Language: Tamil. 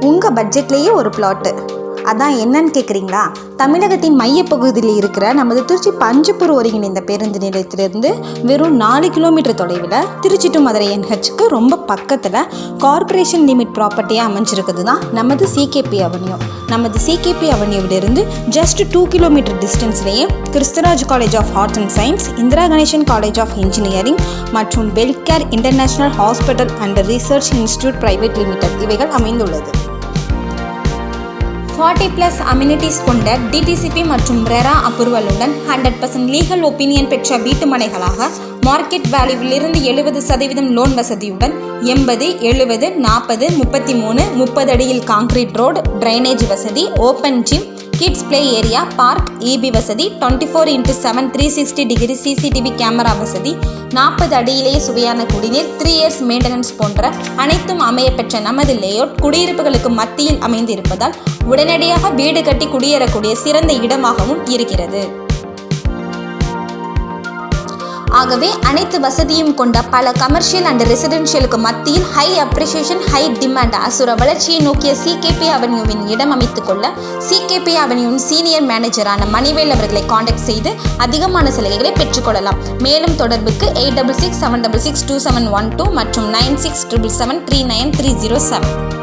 உங்கள் பட்ஜெட்லேயே ஒரு பிளாட்டு. அதான் என்னன்னு கேட்குறீங்களா? தமிழகத்தின் மையப்பகுதியில் இருக்கிற நமது திருச்சி பஞ்சுப்பூர் ஒருங்கிணைந்த பேருந்து நிலையத்திலிருந்து வெறும் 4 கிலோமீட்டர் தொலைவில் திருச்சி டு மதுரை NHக்கு ரொம்ப பக்கத்தில் கார்ப்பரேஷன் லிமிட் ப்ராப்பர்ட்டியாக அமைஞ்சிருக்குது தான் நமது CKP அவென்யூ. நமது CKP அவென்யூவிலிருந்து ஜஸ்ட் 2 கிலோமீட்டர் டிஸ்டன்ஸ்லேயே Christuraj college of arts and science, Indira Ganesan college of engineering மற்றும் Welcare international hospital and research institute private limited இவைகள் அமைந்துள்ளது. 40+ அம்யூனிட்டிஸ் கொண்ட DTCP மற்றும் RERA அப்ரூவலுடன் 100% லீகல் ஒப்பீனியன் பெற்ற வீட்டு மனைகளாக மார்க்கெட் வேல்யூவிலிருந்து 70% லோன் வசதியுடன் 80, 70, 40, 33, 30 அடியில் கான்கிரீட் ரோடு, ட்ரைனேஜ் வசதி, open gym, kids play area, park, EB வசதி, 24x7 360 டிகிரி CCTV கேமரா வசதி, 40 அடியிலேயே சுவையான குடிநீர், 3 years மெயின்டெனன்ஸ் போன்ற அனைத்தும் அமையப்பெற்ற நமது லேஅவுட் குடியிருப்புகளுக்கு மத்தியில் அமைந்திருப்பதால் உடனடியாக வீடு கட்டி குடியேறக்கூடிய சிறந்த இடமாகவும் இருக்கிறது. ஆகவே அனைத்து வசதியும் கொண்ட பல கமர்ஷியல் அண்ட் ரெசிடென்ஷியலுக்கு மத்தியில் ஹை அப்ரிசியேஷன், ஹை டிமாண்ட் அசுர வளர்ச்சியை நோக்கிய CKP அவென்யூவின் இடம் அமைத்துக் கொள்ள CKP அவென்யூவின் சீனியர் மேனேஜரான மணிவேல் அவர்களை காண்டாக்ட் செய்து அதிகமான சலுகைகளை பெற்றுக்கொள்ளலாம். மேலும் தொடர்புக்கு 8667662712 மற்றும் 9677739307.